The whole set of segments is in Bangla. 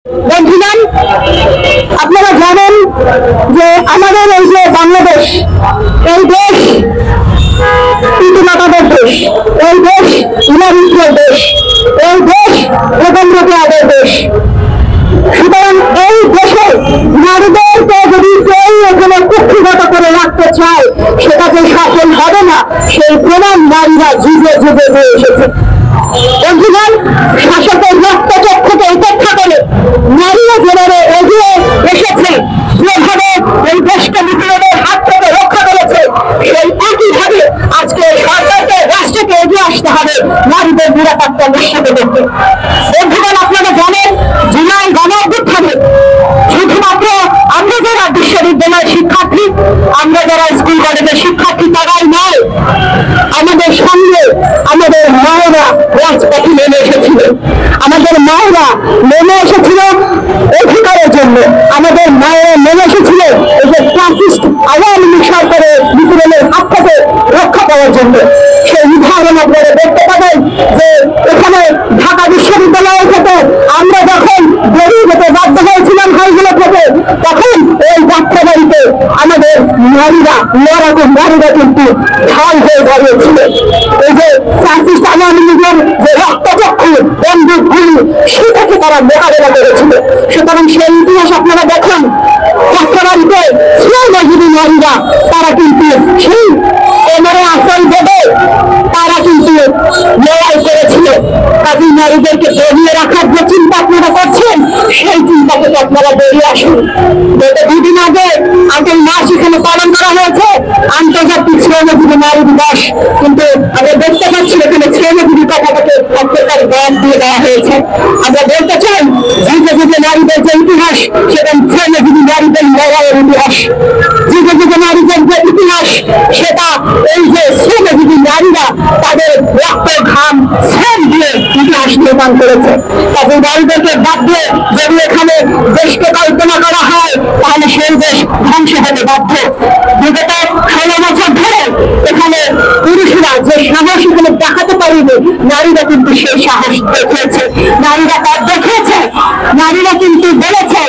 বন্ধুগণ, আপনারা জানেন যে আমাদের এই যে বাংলাদেশ, এই দেশ পিতামাতাদের দেশ, এই দেশ ইমামিত্রের দেশ, এই দেশ রবীন্দ্রনাথের দেশ। সুতরাং এই দেশে নারীদেরকে যদি কেউ এখানে কুক্ষিগত করে রাখতে চায়, সেটা যে সফল হবে না সেই প্রমাণ নারীরা যুগে যুগে দিয়ে এসেছে। বন্ধুগণ, শাসকের রক্তচক্ষুকে উপেক্ষা করে নারীরা যেভাবে এগিয়ে এসেছে, যেভাবে এই দেশকে মুসলিমদের হাত থেকে রক্ষা করেছে, সেই একইভাবে আজকে সরকারকে রাষ্ট্রকে এগিয়ে আসতে হবে নারীদের নিরাপত্তা নিশ্চিত করতে। বন্ধুগণ, আপনারা জানেন জুলাই গণ-অভ্যুত্থানে শুধুমাত্র আমরা যারা বিশ্ববিদ্যালয়ের শিক্ষার্থী, আমরা যারা স্কুল কলেজের শিক্ষার্থী তারাই নয়, আমাদের সঙ্গে আমাদের মায়েরা রাজপথে নেমে এসেছিল। আমাদের মায়েরা নেমে এসেছিল অধিকারের জন্য, আমাদের মায়েরা নেমে এসেছিল এই যে ফ্যাসিস্ট আওয়ামী লীগ সরকারের বিতরণের হাত থেকে রক্ষা পাওয়ার জন্য। সেই উদাহরণ আপনারা দেখতে পাবেন যে এখানে ঢাকা বিশ্ববিদ্যালয় থেকে আমরা যখন বেরিয়ে যেতে বাধ্য হয়েছিলাম হাইগুলো থেকে, তখন এই যাত্রাবাড়িতে আমাদের নারীরা নারীরা কিন্তু ঢাল হয়ে দাঁড়িয়েছিল। এই যে ফ্যাসিস্ট আওয়ামী লীগের যে রক্তচক্ষু বন্দুক গুলি, সেটাকে তারা মোকাবেলা করেছিল। সুতরাং সেই ইতিহাস আপনারা দেখেন, যাত্রাবাড়িতে শ্রমজীবী নারীরা তারা কিন্তু সেই কোমরে আশ্রয় দেবে, তারা কিন্তু লড়াই করেছিল। কাজী নারীদেরকে বেরিয়ে রাখার যে চিন্তা আপনারা করছেন, সেই চিন্তা থেকে আপনারা বেরিয়ে আসুন। গত দুদিন আগে 8 মাস এখানে পালন করা হয়েছে আন্তর্জাতিক শ্রমজীবী নারী দিবস, কিন্তু আমরা দেখতে পাচ্ছি এখানে শ্রমজীবী কথাটাকে এক প্রকার বাদ দিয়ে দেওয়া হয়েছে। আমরা বলতে চাই যুগে যুগে নারীদের যে ইতিহাস, সেটা শ্রমজীবী নারীদের লড়াইয়ের ইতিহাস। যুগে যুগে নারীদের যে ইতিহাস, সেটা এই যে শ্রমজীবী নারীরা তাদের রক্ত ঘাম শ্রম দিয়ে ইতিহাস নির্মাণ করেছে। তাদের নারীদেরকে বাদ দিয়ে যদি এখানে দেশকে কল্পনা করা হয়, তাহলে সেই দেশ ধ্বংস হতে বাধ্য। বিগত 16 বছর ধরে এখানে পুরুষরা যে সাহস এখানে দেখাতে পারেনি, নারীরা কিন্তু সেই সাহস দেখিয়েছে, নারীরা পথ দেখিয়েছে। নারীরা কিন্তু বলেছে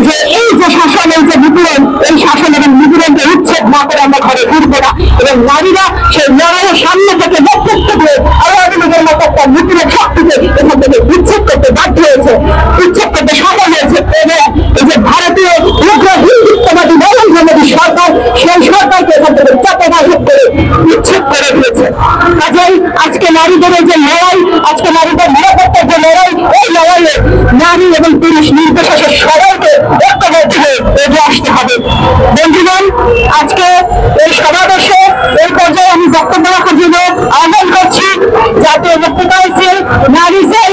যে এই যে শাসন, এই যে নিপীড়ন, এই শাসন এবং নিপীড়নকে উচ্ছেদ না করে আমরা ঘরে ফিরবো না। এবং নারীরা সেই লড়াইয়ের সামনে থেকে নেতৃত্ব দিয়ে আওয়ামী লীগের মতো একটা নিপীড়ন শক্তিকে এখান থেকে উচ্ছেদ করতে বাধ্য হয়েছে, উচ্ছেদ করতে সফল হয়েছে। এবং এই যে ভারতীয় উগ্র হিন্দুত্ববাদী নরেন্দ্র মোদী সরকার, সেই সরকারকে এখান থেকে চাপাবাহিত করে উচ্ছেদ করে দিয়েছে। কাজেই আজকে নারীদের এই যে লড়াই, আজকে নারীদের নিরাপত্তার যে লড়াই, এই লড়াইয়ে নারী এবং পুরুষ নির্বিশেষে সবাইকে ঐক্যবদ্ধ হয়ে এগিয়ে আসতে হবে। বন্ধুগণ, আজকে এই সমাবেশে এই পর্যায়ে আমি বক্তব্য রাখার জন্য আহ্বান করছি জাতীয় মুক্তি কাউন্সিল, নারী সেল,